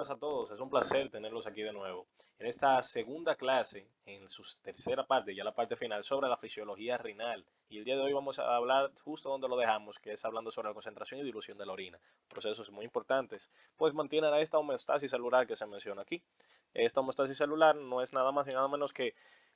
buenas a todos, es un placer tenerlos aquí de nuevo. En esta segunda clase, en su tercera parte, ya la parte final, sobre la fisiología renal. Y el día de hoy vamos a hablar justo donde lo dejamos, que es hablando sobre la concentración y dilución de la orina. Procesos muy importantes, pues mantienen a esta homeostasis celular que se menciona aquí. Esta homeostasis celular no es nada más ni nada menos que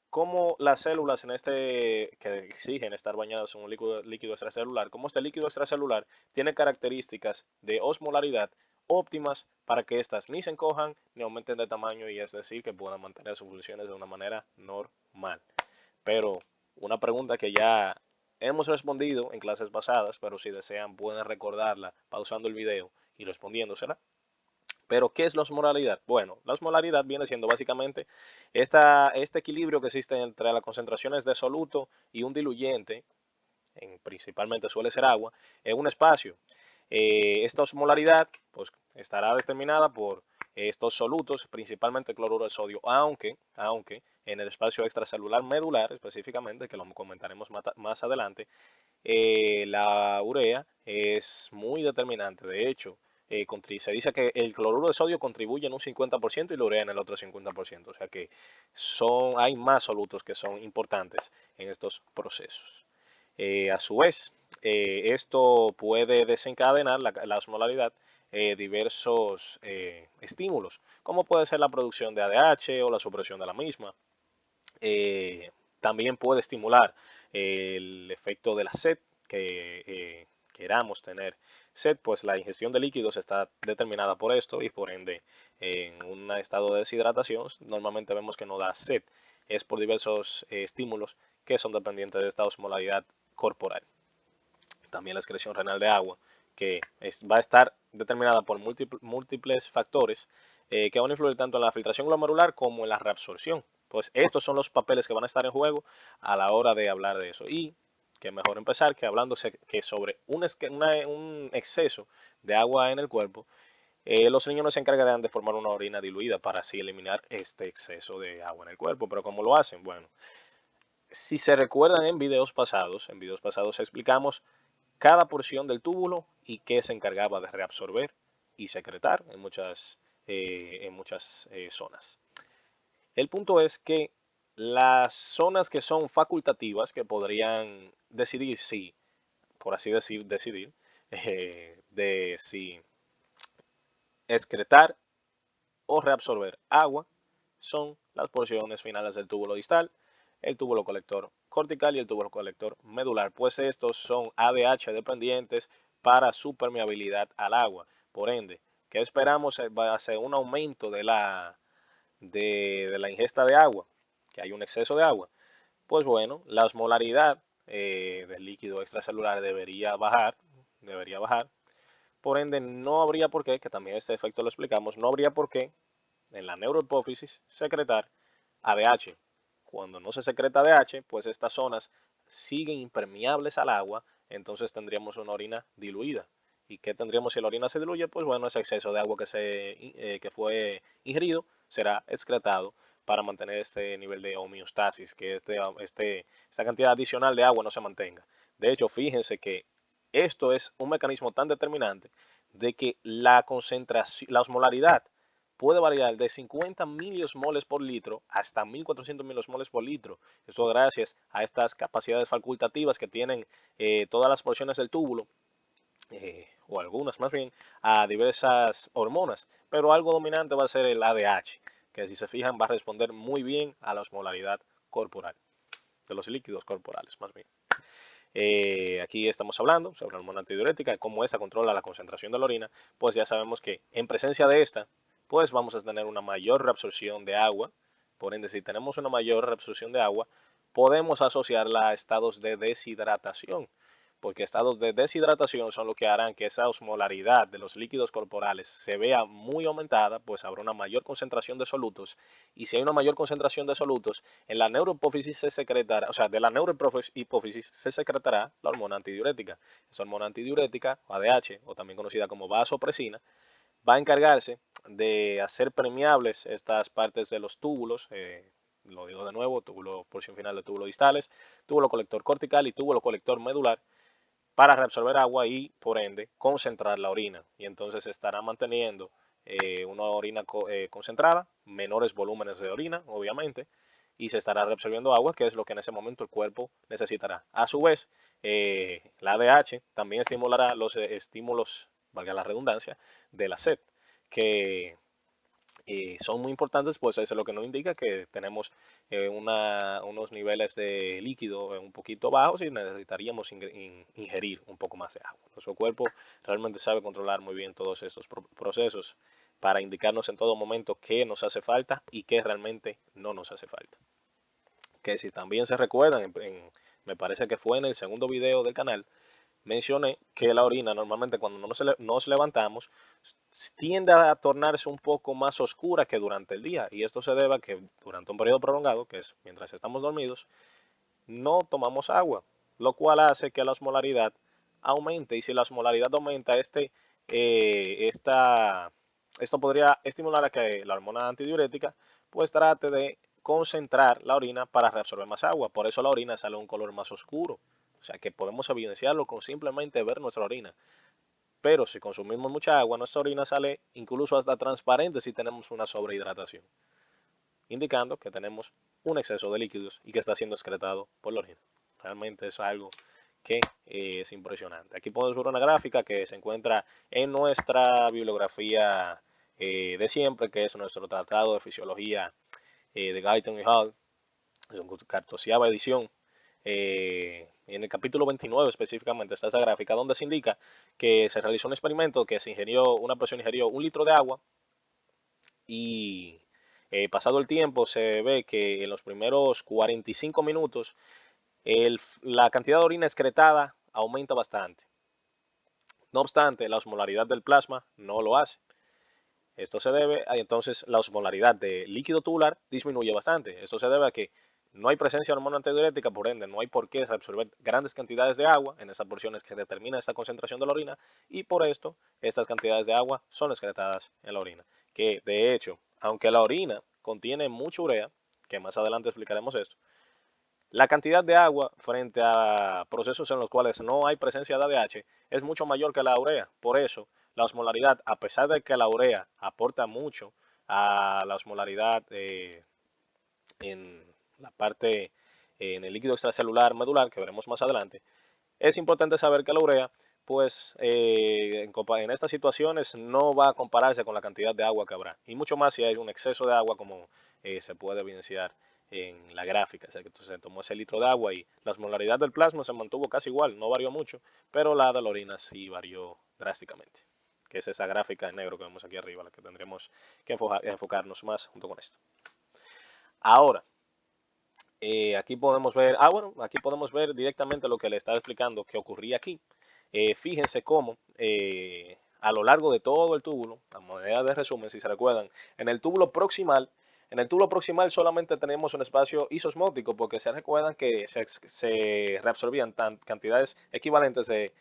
cómo las células que exigen estar bañadas en un líquido extracelular, cómo este líquido extracelular tiene características de osmolaridad óptimas para que éstas ni se encojan ni aumenten de tamaño, y es decir, que puedan mantener sus funciones de una manera normal. Pero una pregunta que ya hemos respondido en clases pasadas, pero si desean pueden recordarla pausando el video y respondiéndosela. Pero, ¿qué es la osmolaridad? Bueno, la osmolaridad viene siendo básicamente este equilibrio que existe entre las concentraciones de soluto y un diluyente, principalmente suele ser agua, en un espacio. Esta osmolaridad pues, estará determinada por estos solutos, principalmente cloruro de sodio, aunque en el espacio extracelular medular específicamente, que lo comentaremos más adelante, la urea es muy determinante. De hecho, se dice que el cloruro de sodio contribuye en un 50% y la urea en el otro 50%. O sea que hay más solutos que son importantes en estos procesos. A su vez, esto puede desencadenar la osmolaridad diversos estímulos, como puede ser la producción de ADH o la supresión de la misma. Eh, También puede estimular el efecto de la sed, que queramos tener sed, pues la ingestión de líquidos está determinada por esto y por ende en un estado de deshidratación normalmente vemos que no da sed. Es por diversos estímulos que son dependientes de esta osmolaridad corporal. También la excreción renal de agua, que va a estar determinada por múltiples factores que van a influir tanto en la filtración glomerular como en la reabsorción. Pues estos son los papeles que van a estar en juego a la hora de hablar de eso. Y que mejor empezar que hablando que sobre un exceso de agua en el cuerpo. Los riñones se encargarán de formar una orina diluida para así eliminar este exceso de agua en el cuerpo. Pero ¿cómo lo hacen? Bueno, si se recuerdan en videos pasados explicamos cada porción del túbulo y qué se encargaba de reabsorber y secretar en muchas zonas. El punto es que las zonas que son facultativas, que podrían decidir si, por así decidir, de si excretar o reabsorber agua, son las porciones finales del túbulo distal, el túbulo colector cortical y el túbulo colector medular, pues estos son ADH dependientes para su permeabilidad al agua. Por ende, ¿qué esperamos? Va a ser un aumento de la ingesta de agua, que hay un exceso de agua. Pues bueno, la osmolaridad del líquido extracelular debería bajar. Por ende, no habría por qué, que también este efecto lo explicamos, no habría por qué en la neurohipófisis secretar ADH. Cuando no se secreta ADH, pues estas zonas siguen impermeables al agua, entonces tendríamos una orina diluida. ¿Y qué tendríamos si la orina se diluye? Pues bueno, ese exceso de agua que fue ingerido será excretado para mantener este nivel de homeostasis, que esta cantidad adicional de agua no se mantenga. De hecho, fíjense que esto es un mecanismo tan determinante de que la concentración, la osmolaridad puede variar de 50 miliosmoles por litro hasta 1400 miliosmoles por litro. Eso gracias a estas capacidades facultativas que tienen todas las porciones del túbulo, o algunas más bien, a diversas hormonas. Pero algo dominante va a ser el ADH, que si se fijan va a responder muy bien a la osmolaridad corporal, de los líquidos corporales más bien. Aquí estamos hablando sobre la hormona antidiurética, cómo esta controla la concentración de la orina. Pues ya sabemos que en presencia de esta, pues vamos a tener una mayor reabsorción de agua. Por ende, si tenemos una mayor reabsorción de agua, podemos asociarla a estados de deshidratación, porque estados de deshidratación son lo que harán que esa osmolaridad de los líquidos corporales se vea muy aumentada, pues habrá una mayor concentración de solutos, y si hay una mayor concentración de solutos, en la neurohipófisis se secretará, o sea, de la neurohipófisis se secretará la hormona antidiurética. Esa hormona antidiurética, o ADH, o también conocida como vasopresina, va a encargarse de hacer permeables estas partes de los túbulos, lo digo de nuevo, túbulo, porción final de túbulo distales, túbulo colector cortical y túbulo colector medular, para reabsorber agua y, por ende, concentrar la orina. Y entonces se estará manteniendo una orina concentrada, menores volúmenes de orina, obviamente, y se estará reabsorbiendo agua, que es lo que en ese momento el cuerpo necesitará. A su vez, la ADH también estimulará los estímulos, valga la redundancia, de la sed, que son muy importantes, pues eso es lo que nos indica que tenemos unos niveles de líquido un poquito bajos y necesitaríamos ingerir un poco más de agua. Nuestro cuerpo realmente sabe controlar muy bien todos estos procesos para indicarnos en todo momento qué nos hace falta y qué realmente no nos hace falta. Que si también se recuerdan, me parece que fue en el segundo video del canal, mencioné que la orina normalmente cuando nos levantamos tiende a tornarse un poco más oscura que durante el día, y esto se debe a que durante un periodo prolongado, que es mientras estamos dormidos, no tomamos agua, lo cual hace que la osmolaridad aumente, y si la osmolaridad aumenta, esto podría estimular a que la hormona antidiurética pues trate de concentrar la orina para reabsorber más agua. Por eso la orina sale un color más oscuro. O sea que podemos evidenciarlo con simplemente ver nuestra orina. Pero si consumimos mucha agua, nuestra orina sale incluso hasta transparente si tenemos una sobrehidratación, indicando que tenemos un exceso de líquidos y que está siendo excretado por la orina. Realmente es algo que es impresionante. Aquí podemos ver una gráfica que se encuentra en nuestra bibliografía de siempre, que es nuestro tratado de fisiología de Guyton y Hall, es una 14ª edición. En el capítulo 29 específicamente está esa gráfica donde se indica que se realizó un experimento que una persona ingirió 1 litro de agua y pasado el tiempo se ve que en los primeros 45 minutos la cantidad de orina excretada aumenta bastante. No obstante, la osmolaridad del plasma no lo hace. Esto se debe a entonces la osmolaridad de líquido tubular disminuye bastante. Esto se debe a que no hay presencia de hormona antidiurética, por ende no hay por qué reabsorber grandes cantidades de agua en esas porciones que determina esta concentración de la orina, y por esto estas cantidades de agua son excretadas en la orina. Que de hecho, aunque la orina contiene mucha urea, que más adelante explicaremos esto, la cantidad de agua frente a procesos en los cuales no hay presencia de ADH es mucho mayor que la urea. Por eso, la osmolaridad, a pesar de que la urea aporta mucho a la osmolaridad en la parte, en el líquido extracelular medular, que veremos más adelante, es importante saber que la urea, pues en estas situaciones no va a compararse con la cantidad de agua que habrá. Y mucho más si hay un exceso de agua, como se puede evidenciar en la gráfica. O sea, que se tomó ese litro de agua y la osmolaridad del plasma se mantuvo casi igual, no varió mucho, pero la de la orina sí varió drásticamente. Que es esa gráfica en negro que vemos aquí arriba, la que tendremos que enfocarnos más junto con esto. Ahora, aquí podemos ver, aquí podemos ver directamente lo que le estaba explicando que ocurría aquí. Fíjense cómo a lo largo de todo el túbulo, a manera de resumen, si se recuerdan, en el túbulo proximal solamente tenemos un espacio isosmótico, porque se recuerdan que se reabsorbían cantidades equivalentes de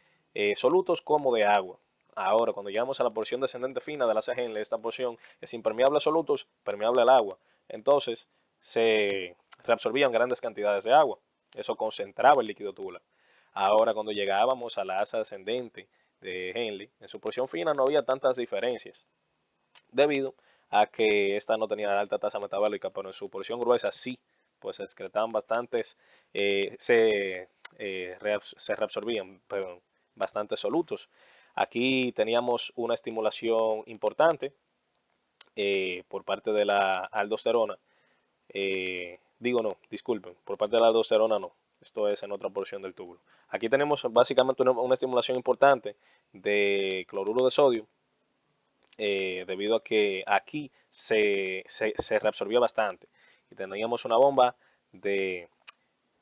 solutos como de agua. Ahora, cuando llegamos a la porción descendente fina de la Henle, esta porción es impermeable a solutos, permeable al agua. Entonces, se reabsorbían grandes cantidades de agua. Eso concentraba el líquido tubular. Ahora, cuando llegábamos a la asa descendente de Henle, en su porción fina no había tantas diferencias, debido a que esta no tenía alta tasa metabólica, pero en su porción gruesa sí, pues se excretaban bastantes, se reabsorbían bastantes solutos. Aquí teníamos una estimulación importante por parte de la aldosterona. Digo no, disculpen, por parte de la aldosterona no. Esto es en otra porción del túbulo. Aquí tenemos básicamente una estimulación importante de cloruro de sodio, debido a que aquí se reabsorbía bastante. Y teníamos una bomba de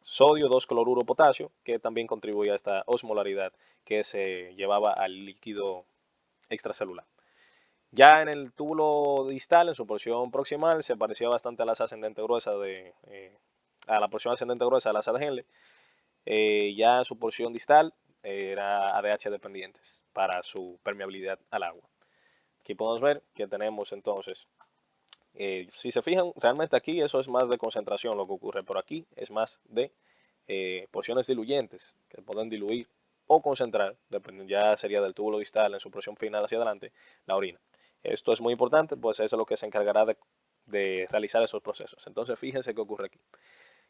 sodio 2-cloruro potasio, que también contribuía a esta osmolaridad que se llevaba al líquido extracelular. Ya en el túbulo distal, en su porción proximal, se parecía bastante a la asa ascendente gruesa a la porción ascendente gruesa de la asa de Henle. Ya en su porción distal era ADH dependientes para su permeabilidad al agua. Aquí podemos ver que tenemos entonces, si se fijan, realmente aquí eso es más de concentración lo que ocurre, pero aquí es más de porciones diluyentes que pueden diluir o concentrar, dependiendo, ya sería del túbulo distal en su porción final hacia adelante, la orina. Esto es muy importante, pues eso es lo que se encargará de realizar esos procesos. Entonces, fíjense qué ocurre aquí.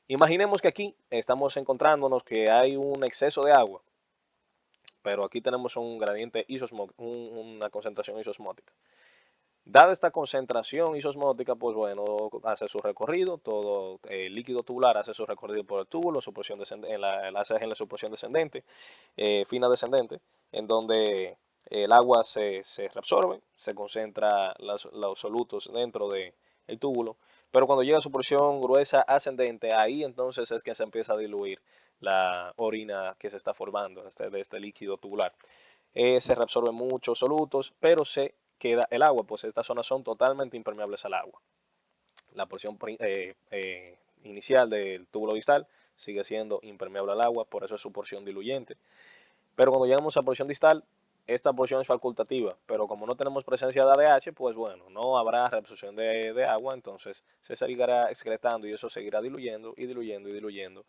Imaginemos que aquí estamos encontrándonos que hay un exceso de agua, pero aquí tenemos un gradiente isosmótico, una concentración isosmótica. Dada esta concentración isosmótica, pues bueno, hace su recorrido, todo el líquido tubular hace su recorrido por el túbulo, su porción descendente, hace en la su porción descendente, fina descendente, en donde el agua se reabsorbe, se concentra los solutos dentro del túbulo, pero cuando llega a su porción gruesa ascendente, ahí entonces es que se empieza a diluir la orina que se está formando de este líquido tubular. Se reabsorben muchos solutos, pero se queda el agua, pues estas zonas son totalmente impermeables al agua. La porción inicial del túbulo distal sigue siendo impermeable al agua, por eso es su porción diluyente. Pero cuando llegamos a porción distal, esta porción es facultativa, pero como no tenemos presencia de ADH, pues bueno, no habrá reabsorción de agua, entonces se seguirá excretando y eso seguirá diluyendo y diluyendo y diluyendo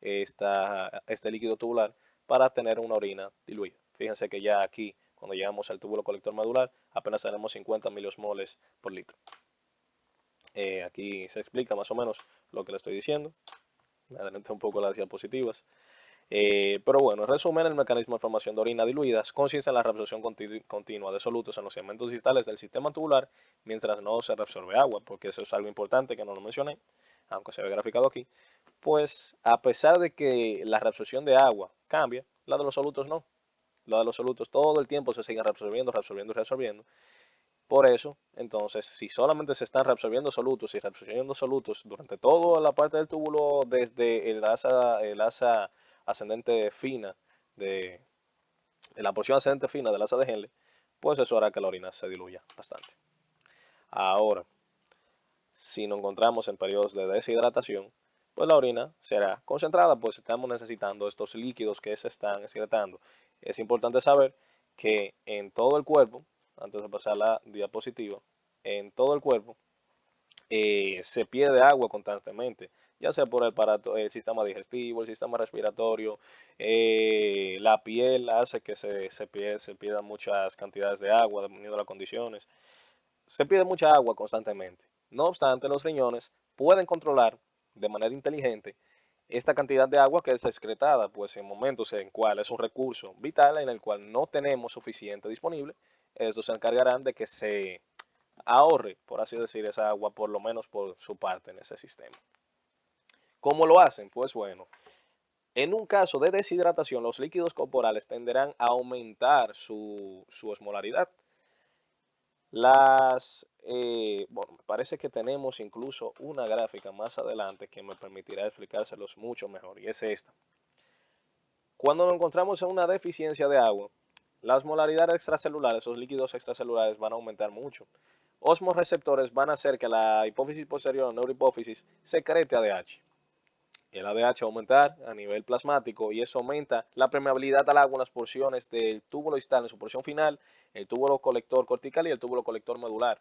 este líquido tubular para tener una orina diluida. Fíjense que ya aquí, cuando llegamos al túbulo colector medular, apenas tenemos 50 miliosmoles por litro. Aquí se explica más o menos lo que le estoy diciendo. Me adelanté un poco las diapositivas. Pero bueno, en resumen, el mecanismo de formación de orina diluidas consiste en la reabsorción continua de solutos en los segmentos distales del sistema tubular mientras no se reabsorbe agua, porque eso es algo importante que no lo mencioné, aunque se ve graficado aquí. Pues a pesar de que la reabsorción de agua cambia, la de los solutos no. La de los solutos todo el tiempo se siguen reabsorbiendo, reabsorbiendo y reabsorbiendo. Por eso, entonces, si solamente se están reabsorbiendo solutos y reabsorbiendo solutos durante toda la parte del túbulo, desde el asa ascendente fina, de, de la porción ascendente fina del asa de Henle, pues eso hará que la orina se diluya bastante. Ahora, si nos encontramos en periodos de deshidratación, pues la orina será concentrada, pues estamos necesitando estos líquidos que se están excretando. Es importante saber que en todo el cuerpo, antes de pasar la diapositiva, en todo el cuerpo se pierde agua constantemente, ya sea por el sistema digestivo, el sistema respiratorio, la piel hace que se pierdan muchas cantidades de agua dependiendo de las condiciones. Se pierde mucha agua constantemente. No obstante, los riñones pueden controlar de manera inteligente esta cantidad de agua que es excretada, pues en momentos en cuales es un recurso vital en el cual no tenemos suficiente disponible, estos se encargarán de que se ahorre, por así decir, esa agua, por lo menos por su parte en ese sistema. ¿Cómo lo hacen? Pues bueno, en un caso de deshidratación, los líquidos corporales tenderán a aumentar su osmolaridad. Bueno, me parece que tenemos incluso una gráfica más adelante que me permitirá explicárselos mucho mejor, y es esta. Cuando nos encontramos en una deficiencia de agua, las osmolaridades extracelulares, esos líquidos extracelulares van a aumentar mucho. Osmoreceptores van a hacer que la hipófisis posterior, neurohipófisis, secrete ADH. El ADH va a aumentar a nivel plasmático y eso aumenta la permeabilidad al agua en las porciones del túbulo distal en su porción final, el túbulo colector cortical y el túbulo colector medular.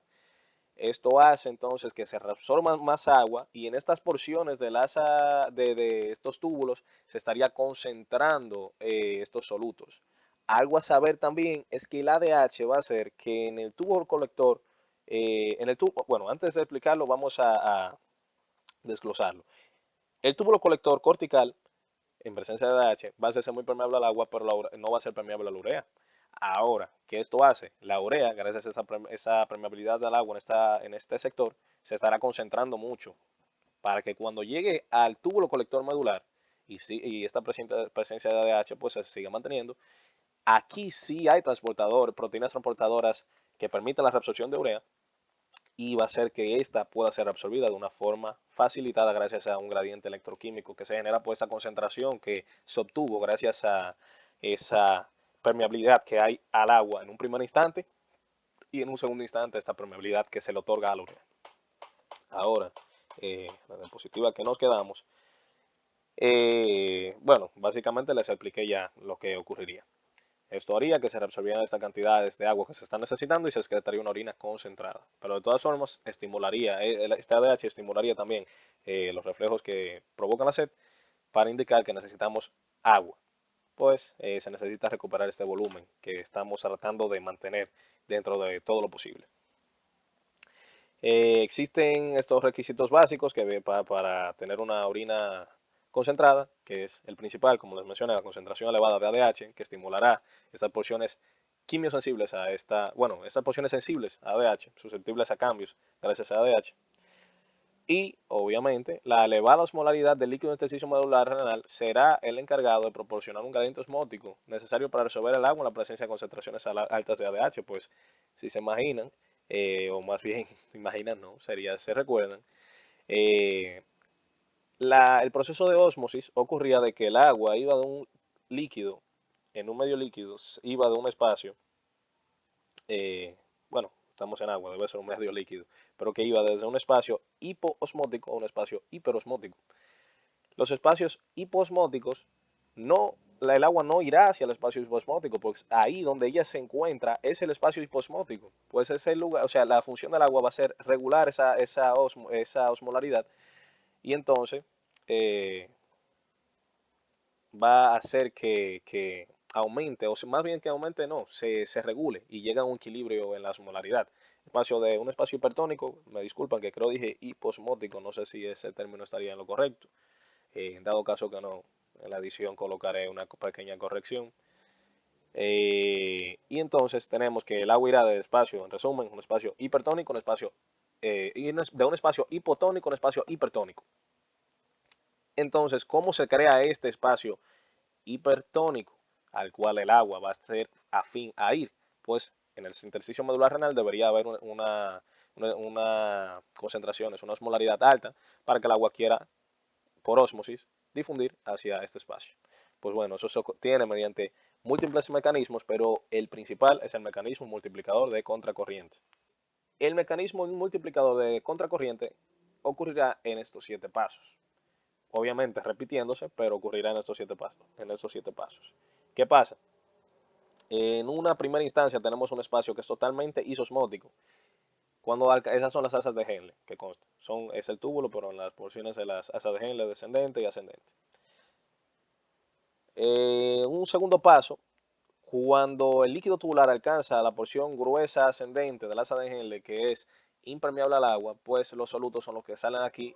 Esto hace entonces que se reabsorba más agua y en estas porciones de estos túbulos se estaría concentrando estos solutos. Algo a saber también es que el ADH va a hacer que en el tubo colector, bueno, antes de explicarlo vamos a desglosarlo. El túbulo colector cortical, en presencia de ADH, va a hacerse muy permeable al agua, pero no va a ser permeable a la urea. Ahora, ¿qué esto hace? La urea, gracias a esa permeabilidad del agua en este sector, se estará concentrando mucho para que cuando llegue al túbulo colector medular y esta presencia de ADH pues se siga manteniendo, aquí sí hay proteínas transportadoras que permitan la reabsorción de urea y va a hacer que ésta pueda ser absorbida de una forma facilitada gracias a un gradiente electroquímico que se genera por esa concentración que se obtuvo gracias a esa permeabilidad que hay al agua en un primer instante y en un segundo instante esta permeabilidad que se le otorga a la urea. Ahora, la diapositiva que nos quedamos, bueno, básicamente les expliqué ya lo que ocurriría. Esto haría que se reabsorbieran estas cantidades de agua que se están necesitando y se excretaría una orina concentrada. Pero de todas formas, estimularía, este ADH estimularía también los reflejos que provocan la sed para indicar que necesitamos agua. pues se necesita recuperar este volumen que estamos tratando de mantener dentro de todo lo posible. Existen estos requisitos básicos para tener una orina concentrada, que es el principal, como les mencioné, la concentración elevada de ADH, que estimulará estas porciones quimiosensibles a estas porciones sensibles a ADH, susceptibles a cambios gracias a ADH. Y, obviamente, la elevada osmolaridad del líquido intersticio medular renal será el encargado de proporcionar un gradiente osmótico necesario para resolver el agua en la presencia de concentraciones altas de ADH. Pues, si se imaginan, o más bien, imaginan, no, se recuerdan, eh, el proceso de ósmosis ocurría de que el agua iba de un líquido, en un medio líquido, iba de un espacio, eh, bueno, estamos en agua, debe ser un medio líquido, pero que iba desde un espacio hipoosmótico a un espacio hiperosmótico. Los espacios hipoosmóticos, el agua no irá hacia el espacio hiposmótico, pues ahí donde ella se encuentra es el espacio hiposmótico. Pues es el lugar, o sea, la función del agua va a ser regular esa osmolaridad y entonces eh, va a hacer que aumente, o más bien que aumente, no, se regule y llega a un equilibrio en la osmolaridad. Un espacio hipertónico, me disculpan que creo dije hiposmótico, no sé si ese término estaría en lo correcto. En dado caso que no, en la edición colocaré una pequeña corrección. Y entonces tenemos que el agua irá del espacio, en resumen, un espacio hipertónico, de un espacio hipotónico a un espacio hipertónico. Entonces, ¿cómo se crea este espacio hipertónico al cual el agua va a ser afín a ir? Pues en el intersticio medular renal debería haber una concentración, una osmolaridad alta para que el agua quiera por ósmosis difundir hacia este espacio. Pues bueno, eso se obtiene mediante múltiples mecanismos, pero el principal es el mecanismo multiplicador de contracorriente. El mecanismo multiplicador de contracorriente ocurrirá en estos 7 pasos. Obviamente repitiéndose, pero ocurrirá en estos 7 pasos. ¿Qué pasa? En una primera instancia tenemos un espacio que es totalmente isosmótico. Esas son las asas de Henle, que consta. Es el túbulo, pero en las porciones de las asas de Henle descendente y ascendente. Un segundo paso, cuando el líquido tubular alcanza la porción gruesa ascendente del asa de Henle, que es impermeable al agua, pues los solutos son los que salen aquí,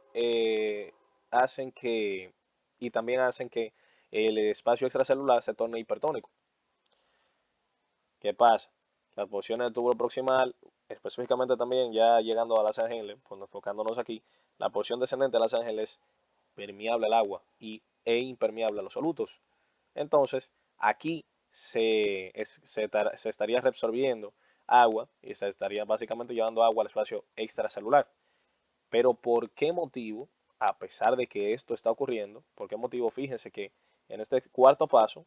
hacen que, y también hacen que el espacio extracelular se torne hipertónico. ¿Qué pasa? Las porciones del túbulo proximal, específicamente también ya llegando a la asa de Henle, pues enfocándonos aquí, la porción descendente de la asa de Henle es permeable al agua e impermeable a los solutos. Entonces, aquí se estaría reabsorbiendo agua y se estaría básicamente llevando agua al espacio extracelular. Pero ¿por qué motivo, a pesar de que esto está ocurriendo, por qué motivo? Fíjense que en este cuarto paso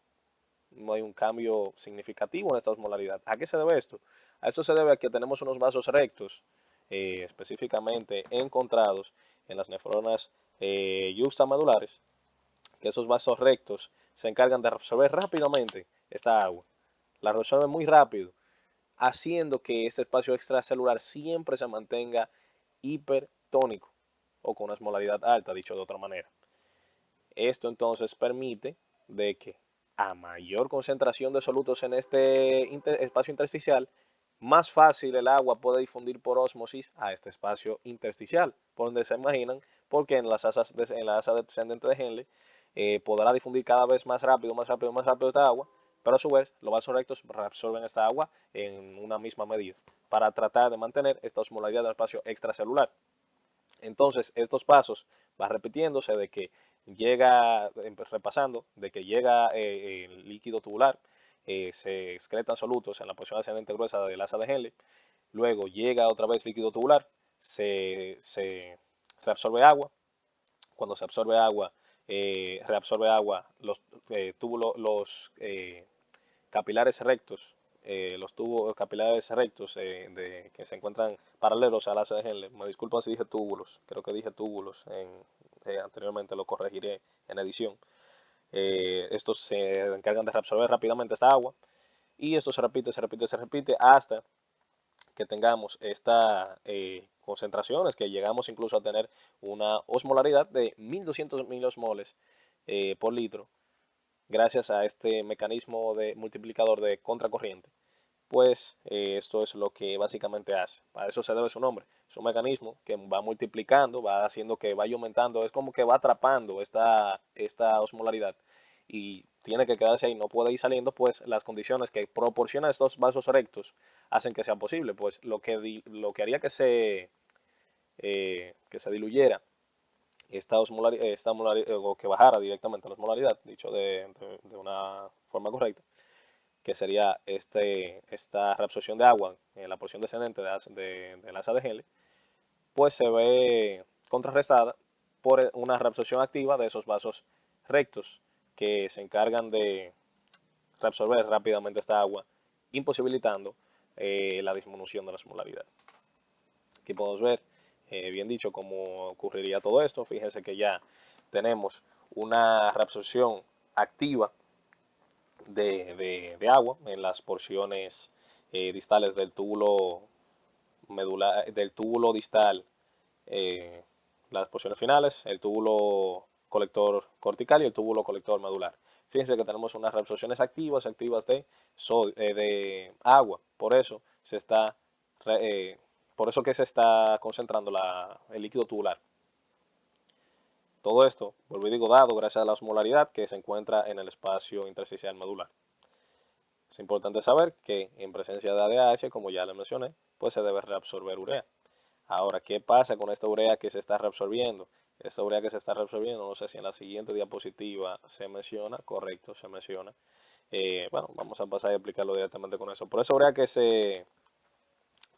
no hay un cambio significativo en esta osmolaridad. ¿A qué se debe esto? A esto se debe a que tenemos unos vasos rectos, específicamente encontrados en las nefronas yuxtamedulares, que esos vasos rectos se encargan de absorber rápidamente esta agua. La absorben muy rápido, haciendo que este espacio extracelular siempre se mantenga hipertónico o con una osmolaridad alta, dicho de otra manera. Esto entonces permite de que a mayor concentración de solutos en este espacio intersticial, más fácil el agua puede difundir por ósmosis a este espacio intersticial, por donde se imaginan, porque en la asa descendente de Henle podrá difundir cada vez más rápido, más rápido, más rápido esta agua, pero a su vez los vasos rectos reabsorben esta agua en una misma medida para tratar de mantener esta osmolaridad del espacio extracelular. Entonces, estos pasos van repitiéndose de que repasando, de que llega el líquido tubular, se excretan solutos en la porción ascendente gruesa del asa de Henle, luego llega otra vez líquido tubular, se reabsorbe agua, cuando se absorbe agua, reabsorbe agua los capilares rectos, los tubos capilares rectos que se encuentran paralelos al asa de Henle. Me disculpo si dije túbulos, creo que dije túbulos anteriormente, lo corregiré en edición. Estos se encargan de reabsorber rápidamente esta agua y esto se repite hasta que tengamos estas concentraciones, que llegamos incluso a tener una osmolaridad de 1200 miliosmoles por litro, gracias a este mecanismo de multiplicador de contracorriente, pues esto es lo que básicamente hace. Para eso se debe su nombre. Es un mecanismo que va multiplicando, va haciendo que vaya aumentando, es como que va atrapando esta osmolaridad y tiene que quedarse ahí, no puede ir saliendo, pues las condiciones que proporcionan estos vasos rectos hacen que sea posible, pues lo que haría que se diluyera o que bajara directamente la osmolaridad, dicho de una forma correcta, que sería esta reabsorción de agua en la porción descendente del asa de Henle, pues se ve contrarrestada por una reabsorción activa de esos vasos rectos que se encargan de reabsorber rápidamente esta agua, imposibilitando la disminución de la osmolaridad. Aquí podemos ver, bien dicho, cómo ocurriría todo esto. Fíjense que ya tenemos una reabsorción activa de agua en las porciones distales del túbulo medular, del túbulo distal, eh, las porciones finales, el túbulo colector cortical y el túbulo colector medular. Fíjense que tenemos unas reabsorciones activas de agua, eh, por eso que se está concentrando el líquido tubular. Todo esto, vuelvo y digo, dado gracias a la osmolaridad que se encuentra en el espacio intersticial medular. Es importante saber que en presencia de ADH, como ya le mencioné, pues se debe reabsorber urea. Ahora, ¿qué pasa con esta urea que se está reabsorbiendo? Esta urea que se está reabsorbiendo, no sé si en la siguiente diapositiva se menciona, correcto, se menciona. Bueno, vamos a pasar a explicarlo directamente con eso. Por esa urea que se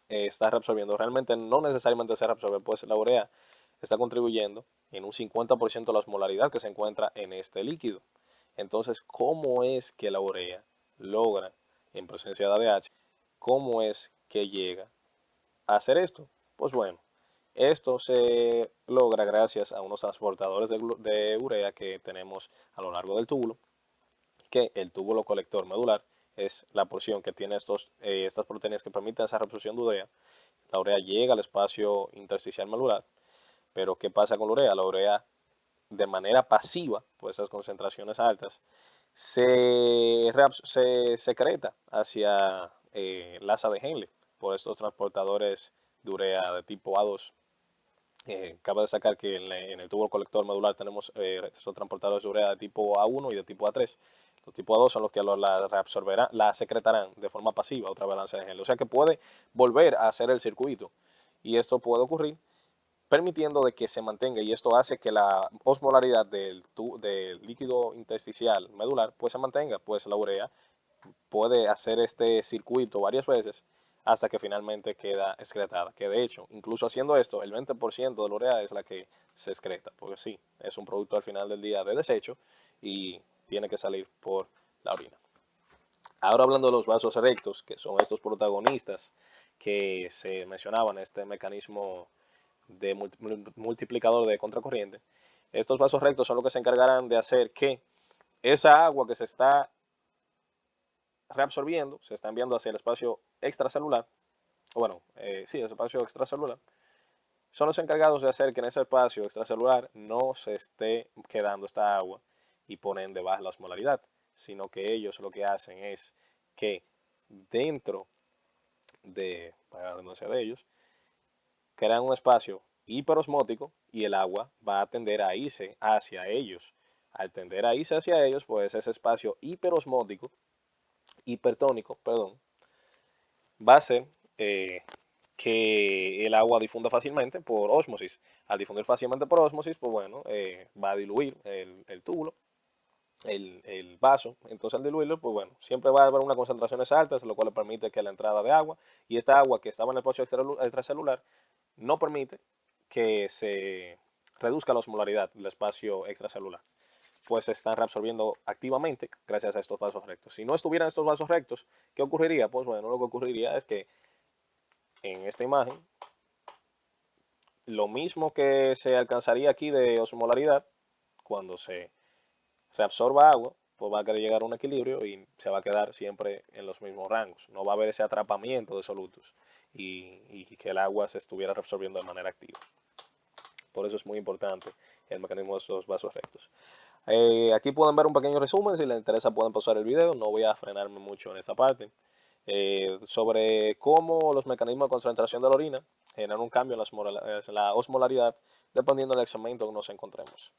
está reabsorbiendo, realmente no necesariamente se reabsorbe, pues la urea está contribuyendo en un 50% de la osmolaridad que se encuentra en este líquido. Entonces, ¿cómo es que la urea logra, en presencia de ADH, cómo es que llega a hacer esto? Pues bueno, esto se logra gracias a unos transportadores de urea que tenemos a lo largo del túbulo, que el túbulo colector medular es la porción que tiene estas proteínas que permiten esa reabsorción de urea. La urea llega al espacio intersticial medular, pero ¿qué pasa con la urea? La urea de manera pasiva, por esas concentraciones altas, se secreta hacia el asa de Henle por estos transportadores de urea de tipo A2. Cabe destacar que en el tubo colector medular tenemos estos transportadores de urea de tipo A1 y de tipo A3. Los tipo A2 son los que la reabsorberán, la secretarán de forma pasiva otra vez la asa de Henle. O sea que puede volver a hacer el circuito. Y esto puede ocurrir permitiendo de que se mantenga, y esto hace que la osmolaridad del líquido intersticial medular pues se mantenga, pues la urea puede hacer este circuito varias veces hasta que finalmente queda excretada, que de hecho, incluso haciendo esto, el 20% de la urea es la que se excreta, porque sí, es un producto al final del día de desecho y tiene que salir por la orina. Ahora hablando de los vasos rectos, que son estos protagonistas que se mencionaban, este mecanismo de multiplicador de contracorriente, estos vasos rectos son los que se encargarán de hacer que esa agua que se está reabsorbiendo, se está enviando hacia el espacio extracelular, o bueno, sí, el espacio extracelular, son los encargados de hacer que en ese espacio extracelular no se esté quedando esta agua y ponen de baja la osmolaridad, sino que ellos lo que hacen es que dentro para la redundancia de ellos, crean un espacio hiperosmótico y el agua va a tender a irse hacia ellos. Al tender a irse hacia ellos, pues ese espacio hipertónico, perdón, va a ser que el agua difunda fácilmente por ósmosis. Al difundir fácilmente por ósmosis, pues bueno, va a diluir el túbulo, el vaso. Entonces al diluirlo, pues bueno, siempre va a haber unas concentraciones altas, lo cual le permite que la entrada de agua y esta agua que estaba en el espacio extracelular no permite que se reduzca la osmolaridad del espacio extracelular, pues se están reabsorbiendo activamente gracias a estos vasos rectos. Si no estuvieran estos vasos rectos, ¿qué ocurriría? Pues bueno, lo que ocurriría es que en esta imagen, lo mismo que se alcanzaría aquí de osmolaridad, cuando se reabsorba agua, pues va a querer llegar a un equilibrio y se va a quedar siempre en los mismos rangos. No va a haber ese atrapamiento de solutos y que el agua se estuviera reabsorbiendo de manera activa. Por eso es muy importante el mecanismo de estos vasos rectos. Aquí pueden ver un pequeño resumen, si les interesa pueden pausar el video, no voy a frenarme mucho en esta parte. Sobre cómo los mecanismos de concentración de la orina generan un cambio en la osmolaridad dependiendo del segmento que nos encontremos.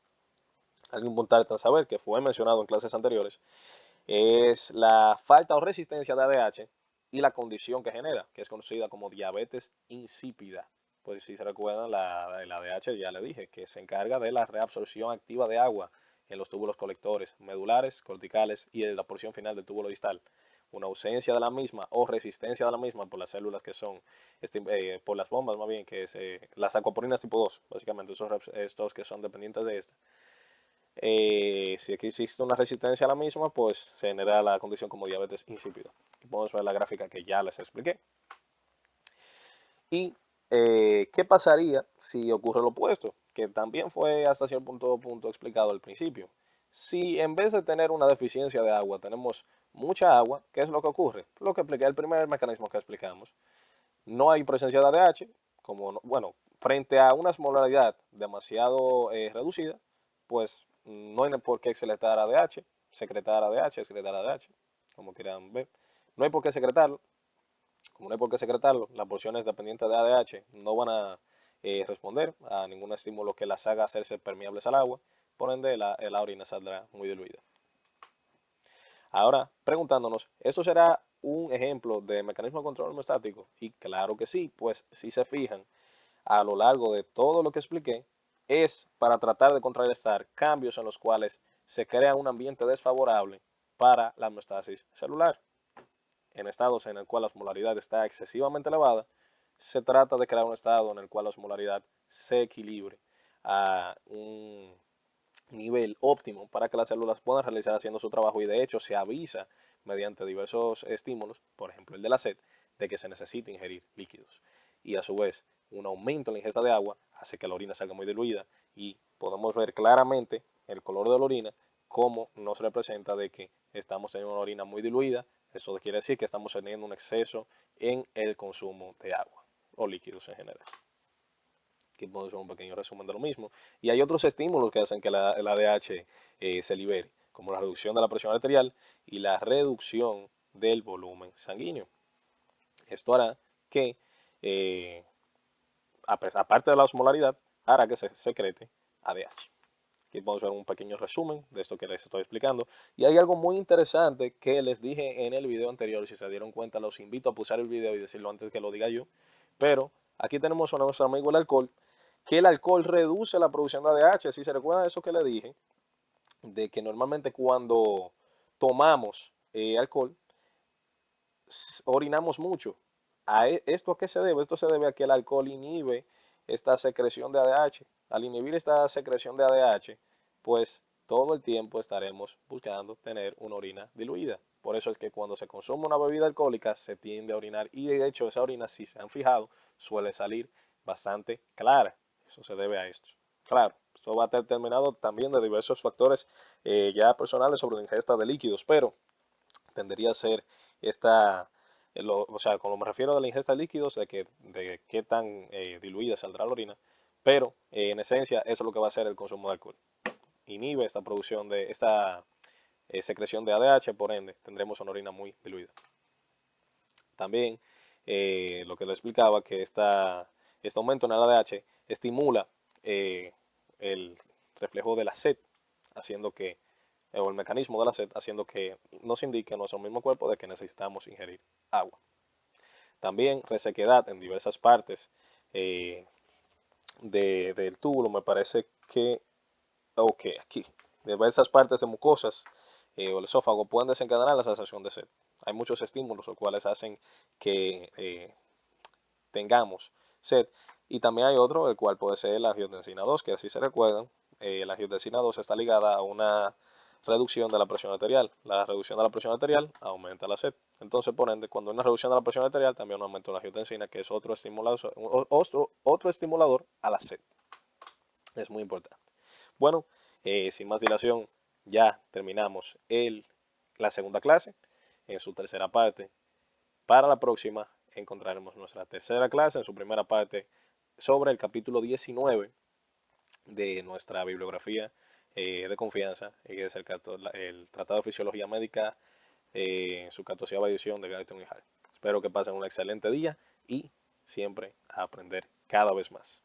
Algo importante a saber, que fue mencionado en clases anteriores, es la falta o resistencia de ADH y la condición que genera, que es conocida como diabetes insípida. Pues si se recuerdan, el ADH ya le dije, que se encarga de la reabsorción activa de agua en los túbulos colectores medulares, corticales y en la porción final del túbulo distal. Una ausencia de la misma o resistencia de la misma por las células que son, por las bombas más bien, que es las acuaporinas tipo 2, básicamente estos que son dependientes de esta. Si aquí existe una resistencia a la misma, pues se genera la condición como diabetes insípida. Aquí podemos ver la gráfica que ya les expliqué. ¿Y qué pasaría si ocurre lo opuesto? Que también fue hasta cierto punto explicado al principio. Si en vez de tener una deficiencia de agua, tenemos mucha agua, ¿qué es lo que ocurre? Lo que expliqué, el primer mecanismo que explicamos. No hay presencia de ADH, bueno, frente a una osmolaridad demasiado reducida, pues no hay por qué secretar ADH, secretar ADH, como quieran ver. No hay por qué secretarlo. Como no hay por qué secretarlo, las porciones dependientes de ADH no van a responder a ningún estímulo que las haga hacerse permeables al agua, por ende la orina saldrá muy diluida. Ahora, preguntándonos, ¿esto será un ejemplo de mecanismo de control hemostático? Y claro que sí, pues si se fijan, a lo largo de todo lo que expliqué, es para tratar de contrarrestar cambios en los cuales se crea un ambiente desfavorable para la homeostasis celular. En estados en el cual la osmolaridad está excesivamente elevada, se trata de crear un estado en el cual la osmolaridad se equilibre a un nivel óptimo para que las células puedan realizar haciendo su trabajo, y de hecho se avisa mediante diversos estímulos, por ejemplo el de la sed, de que se necesita ingerir líquidos. Y a su vez, un aumento en la ingesta de agua hace que la orina salga muy diluida, y podemos ver claramente el color de la orina como nos representa de que estamos teniendo una orina muy diluida. Eso quiere decir que estamos teniendo un exceso en el consumo de agua o líquidos en general. Aquí podemos ver un pequeño resumen de lo mismo. Y hay otros estímulos que hacen que el ADH se libere, como la reducción de la presión arterial y la reducción del volumen sanguíneo. Esto hará que, aparte de la osmolaridad, hará que se secrete ADH. Aquí podemos ver un pequeño resumen de esto que les estoy explicando. Y hay algo muy interesante que les dije en el video anterior. Si se dieron cuenta, los invito a pausar el video y decirlo antes que lo diga yo. Pero aquí tenemos a nuestro amigo el alcohol, que el alcohol reduce la producción de ADH. Si se recuerdan eso que le dije, de que normalmente cuando tomamos alcohol, orinamos mucho. ¿Esto a qué se debe? Esto se debe a que el alcohol inhibe esta secreción de ADH. Al inhibir esta secreción de ADH, pues todo el tiempo estaremos buscando tener una orina diluida. Por eso es que cuando se consume una bebida alcohólica se tiende a orinar, y de hecho esa orina, si se han fijado, suele salir bastante clara. Eso se debe a esto. Claro, esto va a estar determinado también de diversos factores ya personales sobre la ingesta de líquidos, pero tendería a ser esta, o sea, cuando me refiero a la ingesta de líquidos, de qué tan diluida saldrá la orina, pero en esencia eso es lo que va a hacer el consumo de alcohol. Inhibe esta producción de esta secreción de ADH, por ende tendremos una orina muy diluida. También lo que le explicaba, que este aumento en el ADH estimula el reflejo de la sed, haciendo que o el mecanismo de la sed, haciendo que nos indique a nuestro mismo cuerpo de que necesitamos ingerir agua. También resequedad en diversas partes del túbulo, me parece que, ok, aquí, diversas partes de mucosas o el esófago pueden desencadenar la sensación de sed. Hay muchos estímulos los cuales hacen que tengamos sed. Y también hay otro, el cual puede ser la angiotensina 2, que así se recuerdan, la angiotensina 2 está ligada a una reducción de la presión arterial. La reducción de la presión arterial aumenta la sed. Entonces, por ende, cuando hay una reducción de la presión arterial, también aumenta la angiotensina, que es otro estimulador a la sed. Es muy importante. Bueno, sin más dilación, ya terminamos la segunda clase. En su tercera parte, para la próxima, encontraremos nuestra tercera clase en su primera parte sobre el capítulo 19 de nuestra bibliografía de confianza, y es el Tratado de Fisiología Médica, en su 14ª edición de Galton y Hall. Espero que pasen un excelente día y siempre a aprender cada vez más.